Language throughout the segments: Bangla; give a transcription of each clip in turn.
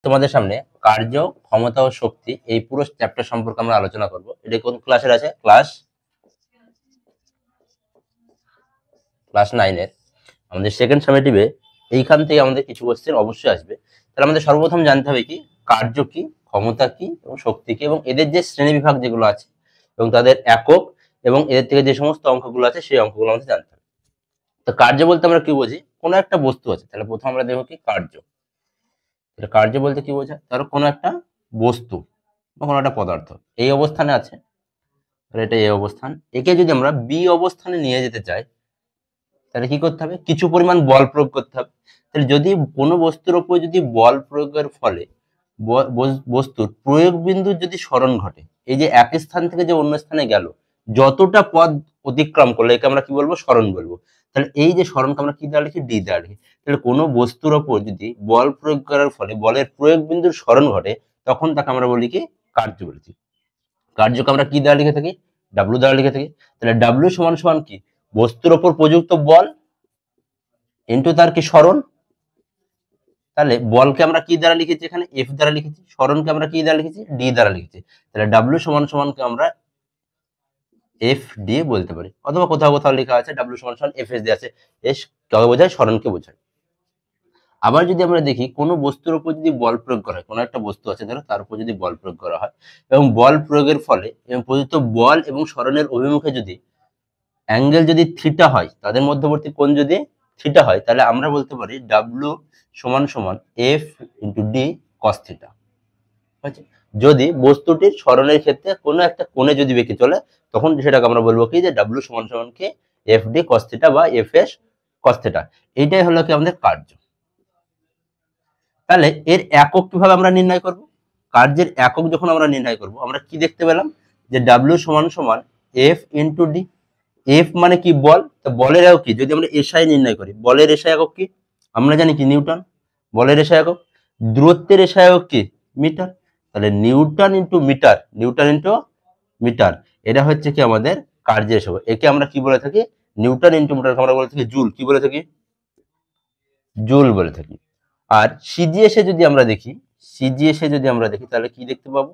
তোমাদের সামনে কার্য, ক্ষমতা ও শক্তি এই পুরো চ্যাপ্টার সম্পর্কে আমরা আলোচনা করব। এটা কোন ক্লাসের আছে? ক্লাস 9 এর আমাদের সেকেন্ড সামেটিভে এইখান থেকে আমাদের কিছু কোশ্চেন অবশ্যই আসবে। তাহলে আমাদের সর্বপ্রথম জানতে হবে কি কার্য কি, ক্ষমতা কি এবং শক্তি কি, এবং এদের যে শ্রেণী বিভাগ যেগুলো আছে এবং তাদের একক এবং এদের থেকে যে সমস্ত অঙ্কগুলো আছে সেই অঙ্কগুলো আমাদের জানতে হবে। তো কার্য বলতে আমরা কি বুঝি? কোনো একটা বস্তু আছে, তাহলে প্রথম আমরা দেখবো কি কার্য। কার্য বলতে কি বোঝায়? ধরো কোনো একটা বস্তু বা কোনো একটা পদার্থ এই অবস্থানে আছে, তাহলে এটা এই অবস্থান। একে যদি আমরা বি অবস্থানে নিয়ে যেতে চাই তাহলে কি করতে হবে? কিছু পরিমাণ বল প্রয়োগ করতে হবে। তাহলে যদি কোনো বস্তুর উপর যদি বল প্রয়োগের ফলে বস্তুর প্রয়োগ বিন্দুর যদি সরণ ঘটে, এই যে এক স্থান থেকে যে অন্য স্থানে গেল, যতটা পথ অতিক্রম করলে একে আমরা কি বলবো? সরণ বলবো। তাহলে এই যে সরণকে আমরা কি দ্বারা লিখি? ডি দ্বারা লিখি। তাহলে কোনো বস্তুর ওপর যদি বল প্রয়োগ করার ফলে বলের প্রয়োগ বিন্দুর সরণ ঘটে, তখন তাকে আমরা বলি কি? কার্য বলেছি। কার্যকে আমরা কি দ্বারা লিখে থাকি? ডাব্লু দ্বারা লিখে থাকি। তাহলে ডাব্লু সমান সমান কি? বস্তুর ওপর প্রযুক্ত বল ইন্টু তার কি? সরণ। তাহলে বলকে আমরা কি দ্বারা লিখেছি? এখানে এফ দ্বারা লিখেছি। সরণকে আমরা কি দ্বারা লিখেছি? ডি দ্বারা লিখেছি। তাহলে ডাব্লু সমান সমানকে আমরা এফ ডি বলতে পারি, অথবা কোথাও কোথাও লেখা আছে ডাব্লু সমান সমান এফ এস দিয়ে আছে। এস কাকে বোঝায়? সরণকে বোঝায়। আবার যদি আমরা দেখি কোনো বস্তুর উপর যদি বল প্রয়োগ করা হয়, কোনো একটা বস্তু আছে ধরো, তার উপর যদি বল প্রয়োগ করা হয় এবং বল প্রয়োগের ফলে এবং প্রযুক্ত বল এবং সরণের অভিমুখে যদি অ্যাঙ্গেল যদি থিটা হয়, তাদের মধ্যবর্তী কোণ যদি থিটা হয়, তাহলে আমরা বলতে পারি ডাব্লু সমান সমান F into D cos theta. যদি বস্তুটির সরণের ক্ষেত্রে কোনো একটা কোণে যদি বেঁকে চলে, তখন সেটাকে আমরা বলবো কি? যে ডাব্লু সমান সমান কি? এফ ডি কস থিটা বা এফ এস কস থিটা। এইটাই হলো কি আমাদের কার্য। তাহলে এর একক কিভাবে আমরা নির্ণয় করব? কার্যের একক যখন আমরা নির্ণয় করব, আমরা কি দেখতে পেলাম? যে ডাব্লু সমান সমান এফ ইন্টু ডি। এফ মানে কি? বল। তো বলের একক কি? যদি আমরা এসআই নির্ণয় করি, বলের এসআই একক কি? আমরা জানি কি? নিউটন। বলের এসআই একক। দূরত্বের এসআই একক কি? মিটার। তাহলে newton into meter, newton into meter, এটা হচ্ছে কি আমাদের কার্যের এসব। একে আমরা কি বলে থাকি? নিউটন ইন্টু মিটার আমরা বলে থাকি জুল। কি বলে থাকি? জুল বলে থাকি। আর সিজিএসে যদি আমরা দেখি, সিজিএসে যদি আমরা দেখি তাহলে কি দেখতে পাবো?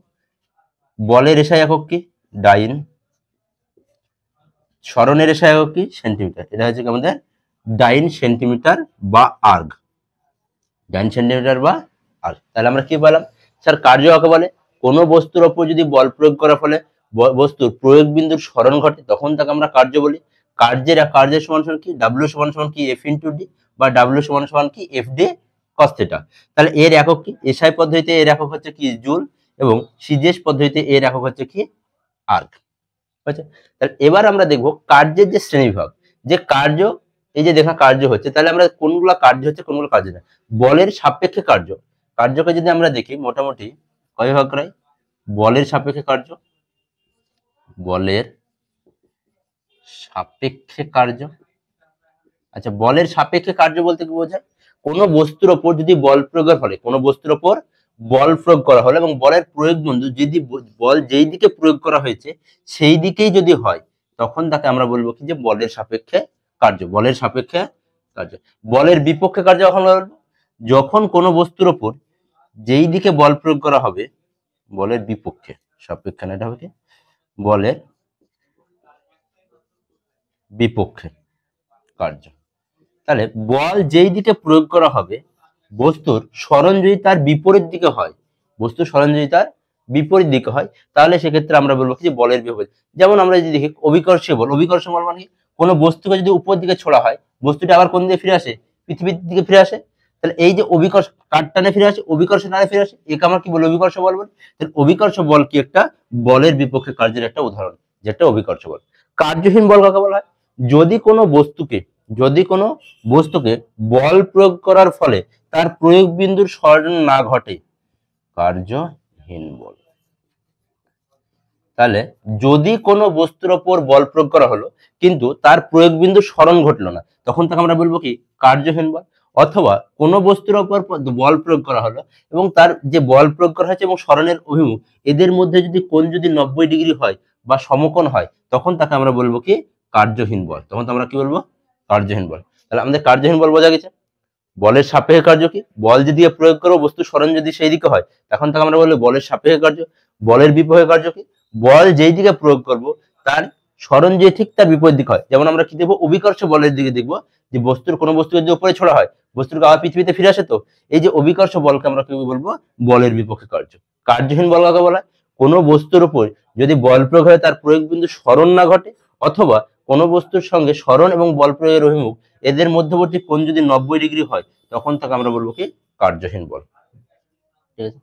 বলের এসআই একক কি? ডাইন। সরণের এসআই একক কি? সেন্টিমিটার। এটা হচ্ছে কি আমাদের ডাইন সেন্টিমিটার বা আর্গ। ডাইন সেন্টিমিটার বা আর্গ। তাহলে আমরা কি পেলাম? স্যার কার্য কাকে বলে? কোনো বস্তুর ওপর যদি বল প্রয়োগ করার ফলে বস্তুর প্রয়োগ বিন্দুর সরণ ঘটে, তখন তাকে আমরা কার্য বলি। কার্যের সমান সমান কি? ডাব্লিউ সমান সমান কি? এফ ইন্টু ডি, বা ডাব্লিউ সমান সমান কি? F D cos theta. তাহলে এর একক কি? এসআই পদ্ধতিতে এর একক হচ্ছে কি? জুল, এবং সিজিএস পদ্ধতিতে এর একক হচ্ছে কি? আর্গ। আচ্ছা, তাহলে এবার আমরা দেখবো কার্যের যে শ্রেণীবিভাগ। যে কার্য, এই যে দেখা কার্য হচ্ছে, তাহলে আমরা কোনগুলো কার্য হচ্ছে কোনগুলো কার্য না। বলের সাপেক্ষে কার্য, কার্যকে যদি আমরা দেখি মোটামুটি কয় ভাগ করাই? বলের সাপেক্ষে কার্য, বলের সাপেক্ষে কার্য। আচ্ছা, বলের সাপেক্ষে কার্য বলতে কি বোঝায়? কোনো বস্তুর ওপর যদি বল প্রয়োগের ফলে, কোনো বস্তুর ওপর বল প্রয়োগ করা হলো এবং বলের প্রয়োগ বিন্দু যদি বল যেই দিকে প্রয়োগ করা হয়েছে সেই দিকেই যদি হয়, তখন তাকে আমরা বলবো কি? যে বলের সাপেক্ষে কার্য। বলের সাপেক্ষে কার্য। বলের বিপক্ষে কার্য কখন বলবো? যখন কোনো বস্তুর ওপর যেই দিকে বল প্রয়োগ করা হবে, বলের বিপক্ষে, সাপেক্ষে না, এটা হবে কি? বলের বিপক্ষে কার্য। তাহলে বল যেই দিকে প্রয়োগ করা হবে, বস্তুর সরণ যদি তার বিপরীত দিকে হয়, বস্তুর সরণ যদি তার বিপরীত দিকে হয়, তাহলে সেক্ষেত্রে আমরা বলবো যে বলের বিপরীত। যেমন আমরা যদি দেখি অভিকর্ষীয় বল। অভিকর্ষীয় বল মানে কোনো বস্তুকে যদি উপর দিকে ছোড়া হয়, বস্তুটা আবার কোন দিকে ফিরে আসে? পৃথিবীর দিকে ফিরে আসে। তাহলে এই যে অভিকর্ষ, কার টানে ফিরে আসে? অভিকর্ষ টানে ফিরে আসে, একে আমরা কি বলি? অভিকর্ষ বল বলি। তাহলে অভিকর্ষ বল কি? একটা বলের বিপক্ষে কার্যের একটা উদাহরণ, যেটা অভিকর্ষ বল। কার্যহীন বল কাকে বলা হয়? যদি কোনো বস্তুকে, যদি কোনো বস্তুকে বল প্রয়োগ করার ফলে তার প্রয়োগ বিন্দুর সরণ না ঘটে, কার্যহীন বল। তাহলে যদি কোনো বস্তুর ওপর বল প্রয়োগ করা হলো কিন্তু তার প্রয়োগ বিন্দুর সরণ ঘটলো না, তখন তাকে আমরা বলবো কি? কার্যহীন বল। অথবা কোনো বস্তুর ওপর বল প্রয়োগ করা হলো এবং তার যে বল প্রয়োগ করা হয়েছে এবং সরণের অভিমুখ, এদের মধ্যে যদি কোণ যদি 90 ডিগ্রি হয় বা সমকোণ হয়, তখন তাকে আমরা বলবো কি? কার্যহীন বল। তখন তো আমরা কি বলবো? কার্যহীন বল। তাহলে আমাদের কার্যহীন বল বোঝা গেছে। বলের সাপেক্ষে কার্য কি? বল যেদিকে প্রয়োগ করবো বস্তু সরণ যদি সেই দিকে হয় তখন তাকে আমরা বলবো বলের সাপেক্ষে কার্য। বলের বিপরীত কার্য কি? বল যেই দিকে প্রয়োগ করব তার সরণ যে ঠিক তার বিপরীত দিক হয়। যেমন আমরা কি দেখবো, অভিকর্ষ বলের দিকে দেখবো যে বস্তুর কোনো বস্তু যদি উপরে ছোড়া হয় বস্তুর আবার পৃথিবীতে ফিরে আসে। তো এই যে অভিকর্ষ বলকে আমরা কি বলবো? বলের বিপক্ষে কার্য। কার্যহীন বল কাকে বলা হয়? কোনো বস্তুর উপর যদি বল প্রয়োগ হয় তার প্রয়োগ বিন্দু সরণ না ঘটে, অথবা কোনো বস্তুর সঙ্গে সরণ এবং বল প্রয়োগের অভিমুখ এদের মধ্যবর্তী কোণ যদি 90 ডিগ্রি হয় তখন তাকে আমরা বলবো কি? কার্যহীন বল। ঠিক আছে,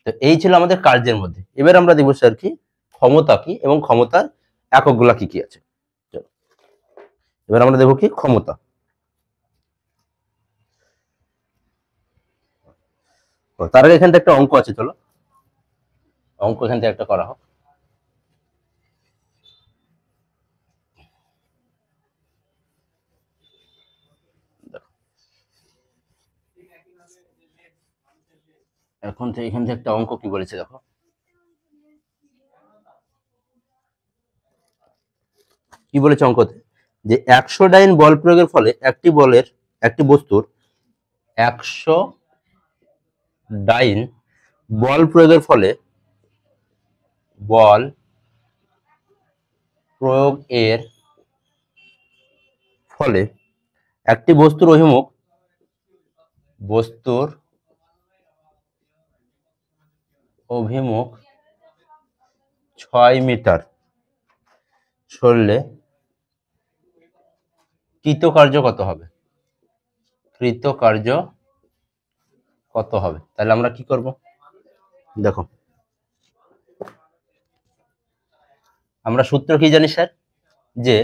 তো এই ছিল আমাদের কার্যের মধ্যে। এবার আমরা দেখবো স্যার কি ক্ষমতা কি এবং ক্ষমতার এককগুলা কি কি আছে। চলো, এবার আমরা দেখবো কি ক্ষমতা। তার আগে এখান থেকে একটা অঙ্ক আছে, চলো অঙ্ক এখান থেকে একটা করা হোক। এখন থেকে এখান থেকে একটা অঙ্ক কি বলেছে দেখো। কি বলেছে অঙ্কতে? যে 100 ডাইন বল প্রয়োগের ফলে একটি বস্তুর 100 ডাইন বল প্রয়োগের ফলে একটি বস্তুর অভিমুখ 6 মিটার সরলে কৃতকার্য কত হবে? তাহলে আমরা কি করব দেখো, আমরা সূত্র কি জানি স্যার? যে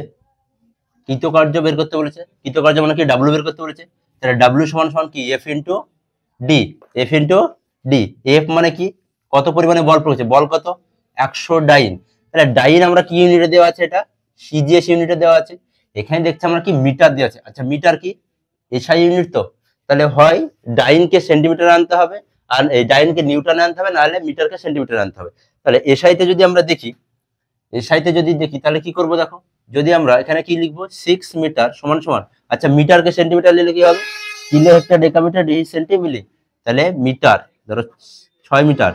কৃতকার্য বের করতে বলেছে, কৃতকার্য মানে কি? ডাব্লিউ বের করতে বলেছে। তাহলে ডাব্লিউ সমান সমান কি? F into D. এফ মানে কি? কত পরিমাণে বল প্রয়োগ হচ্ছে, বল কত? 100 ডাইন। তাহলে ডাইন আমরা কি ইউনিটে দেওয়া আছে? এটা সিজিএস ইউনিটে দেওয়া আছে। এখানে দেখছি আমরা কি মিটার দেওয়া আছে। আচ্ছা, মিটার কি? SI unit. তো তাহলে হয় ডাইনকে সেন্টিমিটার আনতে হবে, আর এই ডাইনকে নিউটনে আনতে হবে, নাহলে মিটারকে সেন্টিমিটার আনতে হবে। তাহলে এসআইতে যদি আমরা দেখি, তাহলে কি করব দেখো, যদি আমরা এখানে কি লিখবো 6 মিটার সমান সমান, আচ্ছা মিটারকে সেন্টিমিটার নিলে কি হবে? Kilo hecto decameter deci centi milli. তাহলে মিটার ধরো 6 meter,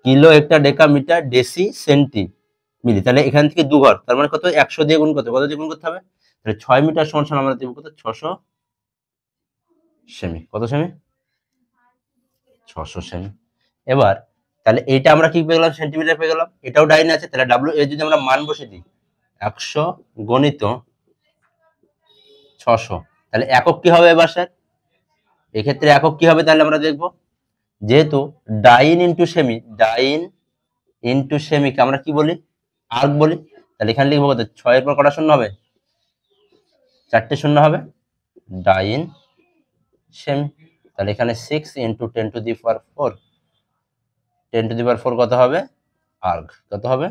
kilo hecto decameter deci centi milli. তাহলে এখান থেকে 2 ঘর, তার মানে কত? 100 দিয়ে গুণ কত দিয়ে গুণ করতে হবে? তাহলে 6 মিটার সমান সমান আমরা দেবো কত? 600 সেমি। কত সেমি? 600 সেমি। এবার তাহলে এটা আমরা কি পেয়ে গেলাম? সেন্টিমিটার পেয়ে গেলাম। এটাও ডাইন আছে। তাহলে ডাব্লিউ এর যদি আমরা মান বসে দিই 100 গণিত 600, তাহলে একক কি হবে এবার স্যার? এক্ষেত্রে একক কি হবে? তাহলে আমরা দেখব, যেহেতু ডাইন ইন্টু সেমিকে আমরা কি বলি? আর্ক বলি। তাহলে এখানে লিখবো কত? 6 এর পর কটা শূন্য হবে? 4টে শূন্য হবে। ডাইন সেমি। তাহলে এখানে 6 into 10 to the power 4, 10 to the power 4 কত হবে? আর্ক কত হবে?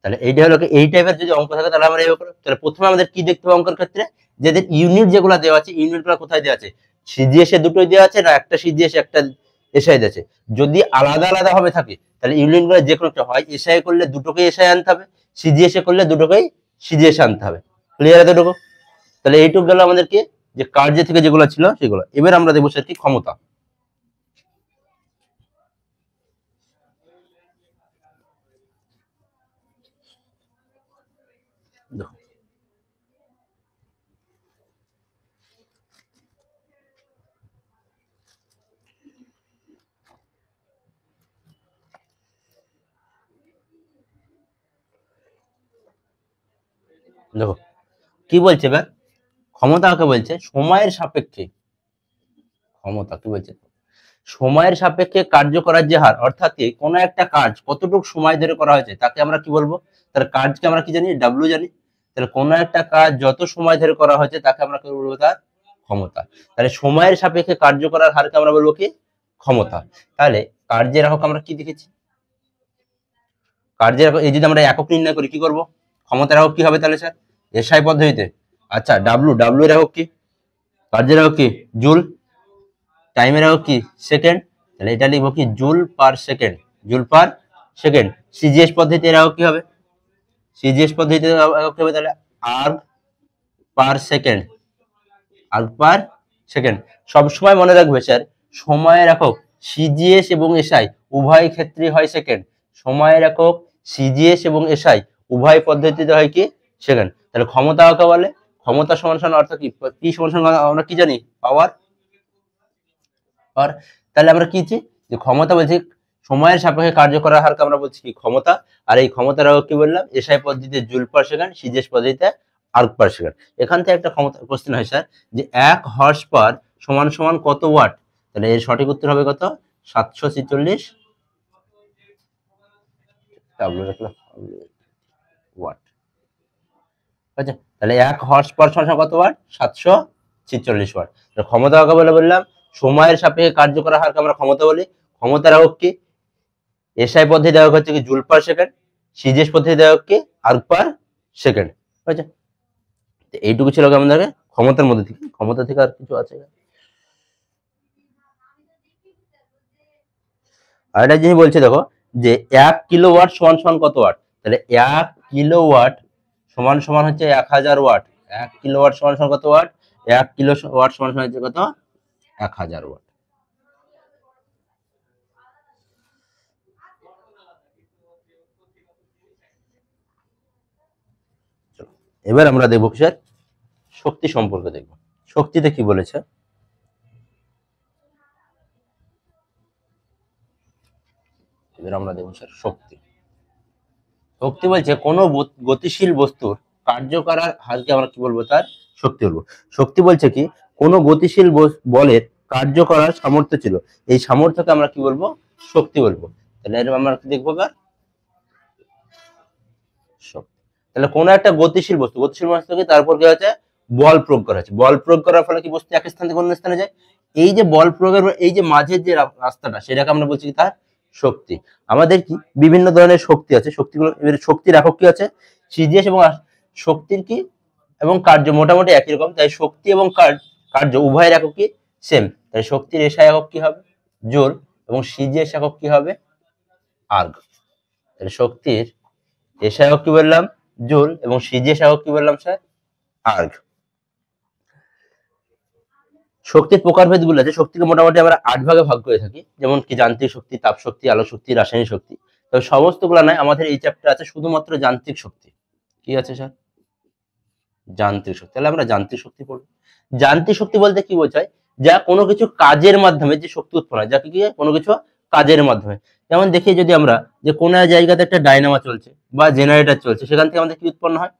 তাহলে এইটা হলো এই টাইপের যদি অঙ্ক থাকে তাহলে আমরা এইভাবে করব। তাহলে প্রথমে আমাদের কি দেখতে হবে অঙ্কের ক্ষেত্রে? যে ইউনিট যেগুলো দেওয়া আছে, ইউনিটগুলো কোথায় দেওয়া আছে? সিজিএস এ দুটোই দেওয়া আছে, না একটা সিজিএস একটা এসআই দেওয়া আছে? যদি আলাদা আলাদা হবে থাকে তাহলে ইউনিটগুলো যে কোনো একটা হয়, এসআই করলে দুটোকে এসআই আনতে হবে, সিজিএস এ করলে দুটোকেই সিজিএস আনতে হবে। ক্লিয়ার এতটুকু? তাহলে এইটুকু গেল আমাদেরকে যে কার্য থেকে যেগুলো ছিল সেগুলো। এবার আমরা দেখবো সেটা কি? ক্ষমতা। দেখো, দেখো কি বলছে এবার? ক্ষমতা কাকে বলছে? সময়ের সাপেক্ষে ক্ষমতা কি বলছে? সময়ের সাপেক্ষে কার্য করার যে হার, অর্থাৎ কোন একটা কাজ কতটুকু সময় ধরে করা হয়েছে তাকে আমরা কি বলবো? তার কাজকে আমরা কি জানি? ডাব্লিউ জানি। তাহলে কোন একটা কাজ যত সময় ধরে করা হয়েছে তাকে আমরা কি বলবো? তার ক্ষমতা। তাহলে সময়ের সাপেক্ষে কার্য করার হারকে আমরা বলবো কি? ক্ষমতা। তাহলে কার্যের একক আমরা কি দেখেছি? কার্যের একক, এই যদি আমরা একক নির্ণয় করি কি করব? ক্ষমতার একক কি হবে তাহলে স্যার? এসআই পদ্ধতিতে। আচ্ছা, ডাব্লিউ এর একক কি? কার্যের একক কি? জুল। টাইমের একক কি? সেকেন্ড। তাহলে এটা লিখবো কি? Joule per second. সিজিএস পদ্ধতির একক কি হবে? সিজিএস পদ্ধতিতে একক হবে তাহলে আর্গ পার সেকেন্ড। সেকেন্ড। সবসময় মনে রাখবে স্যার, সময়ের একক সিজিএস এবং এসআই উভয় ক্ষেত্রেই হয় সেকেন্ড। সময়ের একক সিজিএস এবং এসআই উভয় পদ্ধতিতে হয় কি সেকেন্ড। তাহলে ক্ষমতা কাকে বলে? ক্ষমতা সমান সমান অর্থ কি, পি সমান সমান আমরা কি জানি? পাওয়ার। তাহলে আমরা কি যে ক্ষমতা বলছি সময়ের সাপেক্ষে কার্য করার হারকে আমরা বলছি কি ক্ষমতা। আর এই ক্ষমতার কি বললাম? এসআই পদ্ধতিতে জুল পার সেকেন্ড, সিজিএস পদ্ধতিতে আর্ক পার সেকেন্ড। এখান থেকে একটা ক্ষমতা কোশ্চেন হয় স্যার যে 1 হর্স পার সমান সমান কত ওয়াট? তাহলে এর সঠিক উত্তর হবে কত? 746 ওয়াট। আচ্ছা, তাহলে 1 হর্স পার সমান কত ওয়াট? 746 ওয়াট। ক্ষমতা কাকে বলে বললাম? সময়ের সাপেক্ষে কার্য করার হারকে আমরা ক্ষমতা বলি। ক্ষমতার একক কি? এসআই পদ্ধতি একক হচ্ছে কি জুল পার সেকেন্ড, সিজিএস পদ্ধতি একক কি আর্ক পার সেকেন্ড। আচ্ছা, এইটুকু ছিল আমাদের ক্ষমতার মধ্যে থেকে। ক্ষমতা থেকে আর কিছু আছে? আর একটা জিনিস বলছে দেখো যে 1 কিলোওয়াট সমান সমান কত ওয়াট? তাহলে 1 কিলোওয়াট সমান সমান হচ্ছে 1000 ওয়াট। 1 কিলোওয়াট সমান সমান কত ওয়াট? 1 কিলোওয়াট সমান সমান হচ্ছে কত? 1000 ওয়াট। এবার আমরা দেখবো স্যার শক্তি সম্পর্কে দেখবো। শক্তিতে কি বলেছে? এবার আমরা দেখবো স্যার শক্তি। শক্তি বলছে কোনো গতিশীল বস্তুর কার্য করার হারকে আমরা কি বলবো? তার শক্তি বলবো। শক্তি বলছে কি কোনো গতিশীল বলের কার্য করার সামর্থ্য ছিল, এই সামর্থ্যকে আমরা কি বলবো? শক্তি বলবো। তাহলে এর আমরা কি দেখবো? শক্তি। তাহলে কোনো একটা গতিশীল বস্তুকে তার উপর কি হচ্ছে? বল প্রয়োগ করা হচ্ছে। বল প্রয়োগ করার ফলে কি বস্তু এক স্থান থেকে অন্য স্থানে যায়? এই যে বল প্রয়োগের এই যে মাঝের যে রাস্তাটা, সেটাকে আমরা বলছি কি তার শক্তি। আমাদের কি বিভিন্ন ধরনের শক্তি আছে, শক্তিগুলো শক্তির একক কি আছে? সিজিএস এবং শক্তির কি এবং কার্য মোটামুটি একই রকম। তাই শক্তি এবং কার্য উভয়ের একক কি সেম। তাই শক্তির এসআই একক কি হবে? জুল, এবং সিজিএস একক কি হবে? আর্গ। তাহলে শক্তির এসআই একক কি বললাম? জুল, এবং সিজিএস একক কি বললাম স্যার? আর্গ। শক্তির প্রকারভেদ গুলো আছে। শক্তিকে মোটামুটি আমরা 8 ভাগে ভাগ করে থাকি, যেমন কি যান্ত্রিক শক্তি, তাপ শক্তি, আলোক শক্তি, রাসায়নিক শক্তি। তবে সমস্তগুলো নয়, আমাদের এই চ্যাপ্টার আছে শুধুমাত্র যান্ত্রিক শক্তি। কি আছে স্যার? যান্ত্রিক শক্তি। তাহলে আমরা যান্ত্রিক শক্তি পড়ব। যান্ত্রিক শক্তি বলতে কি বোঝায়? যা কোনো কিছু কাজের মাধ্যমে যে শক্তি উৎপন্ন হয়, যাকে কি কোনো কিছু কাজের মাধ্যমে। যেমন দেখি যদি আমরা যে কোনো জায়গাতে একটা ডায়নামো চলছে বা জেনারেটর চলছে, সেখান থেকে আমাদের কি উৎপন্ন হয়?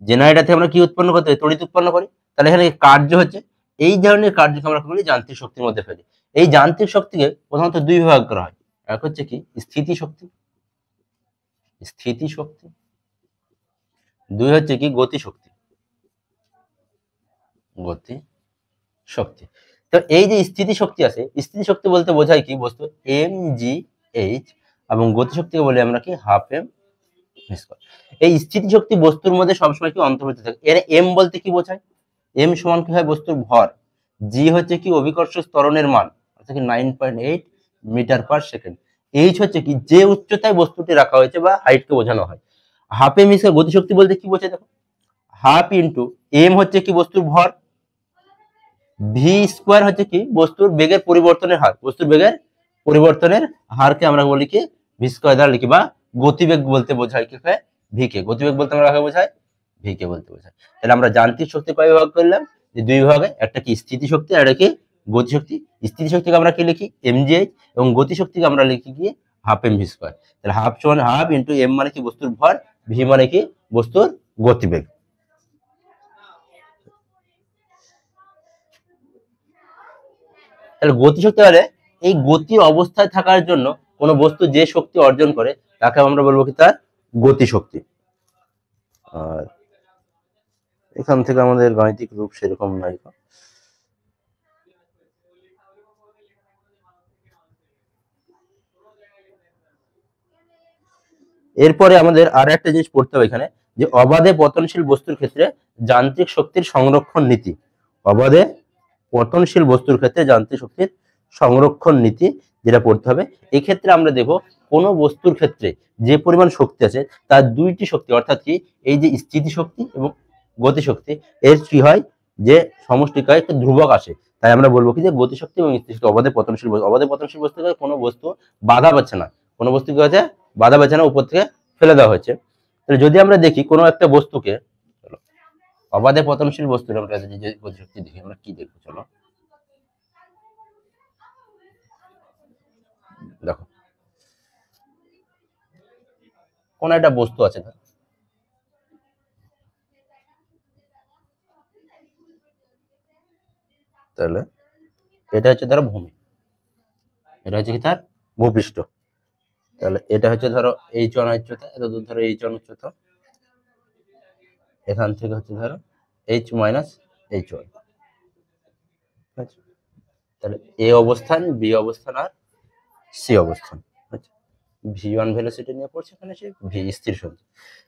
জেনারেটর থেকে আমরা কি উৎপন্ন করতে পারি? তড়িৎ উৎপন্ন করি। তাহলে এখানে কার্য হচ্ছে এই ধরনের কার্যকে আমরা বলি যান্ত্রিক শক্তির মধ্যে ফেলি। এই যান্ত্রিক শক্তিকে প্রধানত দুই ভাগ করা হয়। এক হচ্ছে কি স্থিতি শক্তি, দুই হচ্ছে কি গতি শক্তি। তো এই যে স্থিতি শক্তি আছে, স্থিতি শক্তি বলতে বোঝায় কি বস্তু mgh, এবং গতি শক্তিকে বলি আমরা কি হাফ এম স্কয়ার। এই স্থিতি শক্তি বস্তুর মধ্যে সবসময় কি অন্তর্ভুক্ত থাকে। এর এম বলতে কি বোঝায়? এম সমান কি হয়? বস্তুর ভর। জি হচ্ছে কি অভিকর্ষ ত্বরণের মান, অর্থাৎ 9.8 মিটার পার সেকেন্ড। এইচ হচ্ছে কি যে উচ্চতায় বস্তুটি রাখা হয়েছে বা হাইটকে বোঝানো হয়। হাফ এম স্কয়ার গতিশক্তি বলতে কি বোঝায়? দেখো, হাফ ইন্টু এম হচ্ছে কি বস্তুর ভর, ভি স্কয়ার হচ্ছে কি বস্তুর বেগের পরিবর্তনের হার। বস্তুর বেগের পরিবর্তনের হারকে আমরা বলি কি ভি স্কয়ার দ্বারা লিখি, বা গতিবেগ বলতে বোঝায় কি ভি কে। গতিবেগ বলতে আমরা কাকে বোঝাই? ভি কে বলতে বোঝায়। তাহলে আমরা যান্ত্রিক শক্তি কয় ভাগ করলাম? যে দুই ভাগে, একটা কি স্থিতি শক্তি আর একটা কি গতি শক্তি। স্থিতি শক্তিকে আমরা কি লিখি? mgh, এবং গতি শক্তিকে আমরা লিখি কি হাফ এম ভি স্কয়ার। তাহলে হাফ সমান হাফ ইন্টু এম মানে কি বস্তুর ভর, ভি মানে কি বস্তুর গতিবেগ। তাহলে গতিশক্তি হলে এই গতির অবস্থায় থাকার জন্য কোন বস্তু যে শক্তি অর্জন করে তাকে আমরা বলবো কি তার গতিশক্তি। আর এখান থেকে আমাদের গাণিতিক রূপ সেরকম নাই। এরপরে আমাদের আর একটা জিনিস পড়তে হবে এখানে, যে অবাধে পতনশীল বস্তুর ক্ষেত্রে যান্ত্রিক শক্তির সংরক্ষণ নীতি। অবাধে পতনশীল বস্তুর ক্ষেত্রে যান্ত্রিক শক্তির সংরক্ষণ নীতি যেটা পড়তে হবে। এই ক্ষেত্রে আমরা দেখব কোনো বস্তুর ক্ষেত্রে যে পরিমাণ শক্তি আছে তার দুইটি শক্তি, অর্থাৎ কি এই যে স্থিতি শক্তি এবং গতি শক্তি, এর কি হয় যে সমষ্টিকায় একটা ধ্রুবক আসে, তাই আমরা বলবো কি যে গতিশক্তি এবং স্থিতিশক্তি অবাধে পতনশীল বস্তু। অবাধে পতনশীল বস্তুকে কোনো বস্তু বাধা পাচ্ছে না, কোনো বস্তু কি হচ্ছে বাধা পাচ্ছে না, উপর থেকে ফেলে দেওয়া হয়েছে। তাহলে যদি আমরা দেখি কোনো একটা বস্তুকে, চলো অবাধে পতনশীল বস্তুর আমরা যদি গতিশক্তি দেখি আমরা কি দেখবো, চলো দেখো কোন একটা বস্তু আছে, তাহলে এটা হচ্ছে ধরো ভূমি, এটা হচ্ছে কি তার ভূপৃষ্ঠ। তাহলে এটা হচ্ছে ধরো h1 উচ্চতা, এত দূর ধরো h1 উচ্চতা, এখান থেকে হচ্ছে ধরো h মাইনাস h1। তাহলে এ অবস্থান, বি অবস্থান আর সি অবস্থান। v1 ভেলোসিটি নিয়ে পড়ছে এখানে, সে ভি স্থির শক্তি।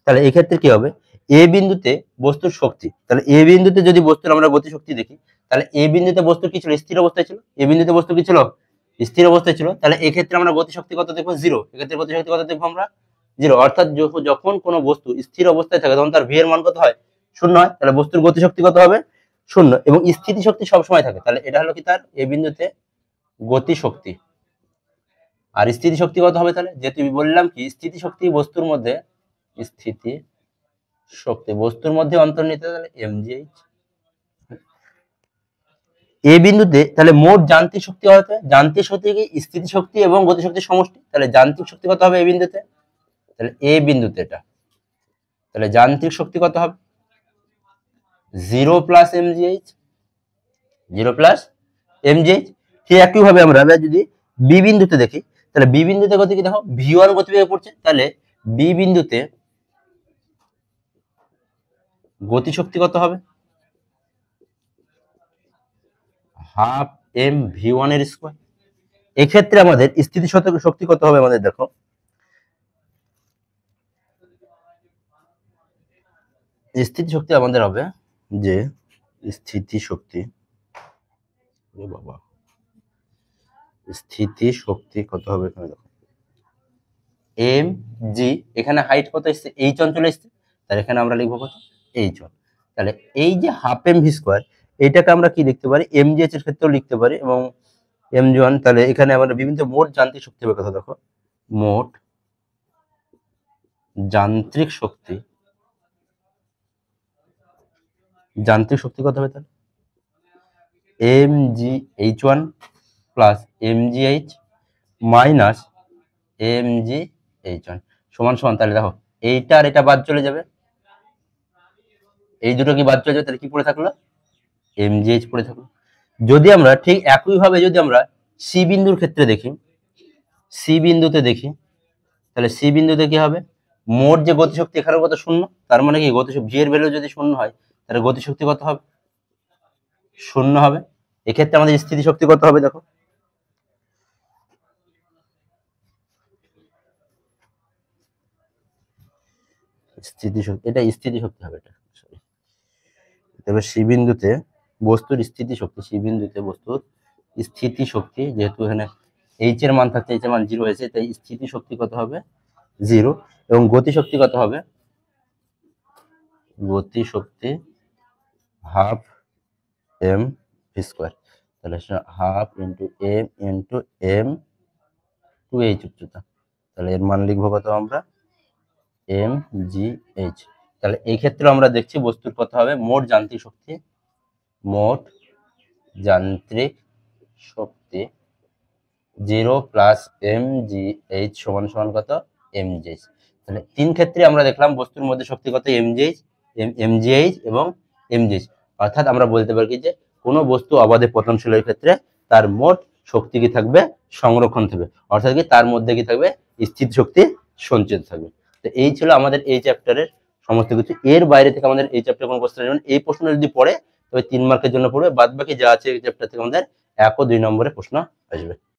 তাহলে এই ক্ষেত্রে কি হবে, এ বিন্দুতে বস্তুর শক্তি, তাহলে এ বিন্দুতে যদি বস্তুর আমরা গতি শক্তি দেখি, তাহলে এ বিন্দুতে বস্তু কি ছিল, স্থির অবস্থায় ছিল। এ বিন্দুতে বস্তু কি ছিল, স্থির অবস্থায় ছিল। তাহলে এই ক্ষেত্রে আমরা গতি শক্তি কত দেখবো, জিরো। এক্ষেত্রে গতি শক্তি কত দেখবো আমরা, জিরো। অর্থাৎ যখন কোনো বস্তু স্থির অবস্থায় থাকে তখন তার ভি এর মান কত হয়, শূন্য হয়। তাহলে বস্তুর গতি শক্তি কত হবে, শূন্য। এবং স্থিতি শক্তি সবসময় থাকে। তাহলে এটা হলো কি তার এ বিন্দুতে গতি শক্তি। আর স্থিতি শক্তি কত হবে, তাহলে যেহেতু বললাম কি স্থিতি শক্তি বস্তুর মধ্যে, স্থিতি শক্তি বস্তুর মধ্যে অন্তর্নিহিত, তাহলে mgh। এ বিন্দুতে তাহলে মোট যান্ত্রিক শক্তি হবে, যান্ত্রিক শক্তি কি স্থিতি শক্তি এবং গতি শক্তির সমষ্টি। তাহলে যান্ত্রিক শক্তি কত হবে এ বিন্দুতে, তাহলে এ বিন্দুতে এটা, তাহলে যান্ত্রিক শক্তি কত হবে, 0 প্লাস mgh, 0 প্লাস mgh। ঠিক একইভাবে আমরা যদি বি বিন্দুতে দেখি, তাহলে বি বিন্দুতে গতি কি দেখো, v1 গতিবেগে পড়ছে। তাহলে বি বিন্দুতে গতি শক্তি কত হবে, হাফ এম v1 এর স্কয়ার। এক্ষেত্রে আমাদের স্থিতি শক্তি কত হবে, আমাদের দেখো স্থিতি শক্তি আমাদের হবে যে স্থিতি শক্তি, বাবা স্থিতি শক্তি কত হবে এখানে দেখো, এম জি, এখানে হাইট কত এসছে, এইচ অঞ্চলে এসছে। তাহলে এখানে আমরা লিখবো কত, এইচ ওয়ান। তাহলে এই যে হাফ এম ভি স্কোয়ার, এইটাকে আমরা কি লিখতে পারি, এম জি এইচ এর ক্ষেত্রেও লিখতে পারি, এবং এম জি ওয়ান। তাহলে এখানে আমরা বিভিন্ন মোট যান্ত্রিক শক্তি হবে কথা দেখো, মোট যান্ত্রিক শক্তি, যান্ত্রিক শক্তি কত হবে, তাহলে M G H one plus M G H minus M G H one সমান সমান। তাহলে দেখো এইটা আর এটা বাদ চলে যাবে, এই দুটো কি বাদ চলে যাবে, তাহলে কি পড়ে থাকলো, mgh পড়ে থাকলো। যদি আমরা ঠিক একইভাবে যদি আমরা সি বিন্দুর ক্ষেত্রে দেখি, সি বিন্দুতে দেখি, তাহলে সি বিন্দুতে কি হবে, মোট যে গতিশক্তি এখানে কত, শূন্য। তার মানে কি গতিশক্তি ভি এর ভ্যালু যদি শূন্য হয়, তাহলে গতিশক্তি কত হবে, শূন্য হবে। এক্ষেত্রে আমাদের স্থিতি শক্তি কত হবে দেখো, স্থিতি শক্তি, এটা স্থিতি শক্তি হবে, এটা সরি। তবে সি বিন্দুতে বস্তুর স্থিতি শক্তি, সি বিন্দুতে বস্তুর স্থিতি শক্তি, যেহেতু এখানে এইচ এর মান থাকছে, এইচ এর মান 0 হয়েছে, তাই স্থিতি শক্তি কত হবে, 0। এবং গতি শক্তি কত হবে, গতি শক্তি হাফ এম ভি স্কোয়ার। তাহলে half into M two H উচ্চতা। তাহলে এর মান লিখবো কত আমরা, এম জি এইচ। তাহলে এই ক্ষেত্রে আমরা দেখছি বস্তুর কত হবে, মোট যান্ত্রিক শক্তি, মোট যান্ত্রিক শক্তি 0 প্লাস এম জি এইচ সমান সমান কত, এম জি এইচ। তাহলে তিন ক্ষেত্রে আমরা দেখলাম বস্তুর মধ্যে শক্তি কত, M G H, M G H এবং এম জি এইচ। অর্থাৎ আমরা বলতে পারি যে কোনো বস্তু অবাধে পতনশীলের ক্ষেত্রে তার মোট শক্তি কি থাকবে, সংরক্ষণ থাকবে। অর্থাৎ কি তার মধ্যে কি থাকবে, স্থির শক্তি সঞ্চিত থাকবে। তো এই ছিল আমাদের এই চ্যাপ্টারের সমস্ত কিছু। এর বাইরে থেকে আমাদের এই চ্যাপ্টারে কোনো প্রশ্ন নেই। এই প্রশ্ন যদি পড়ে তবে 3 মার্কের জন্য পড়বে, বাদ বাকি যা আছে এই চ্যাপ্টার থেকে আমাদের 1 ও 2 নম্বরে প্রশ্ন আসবে।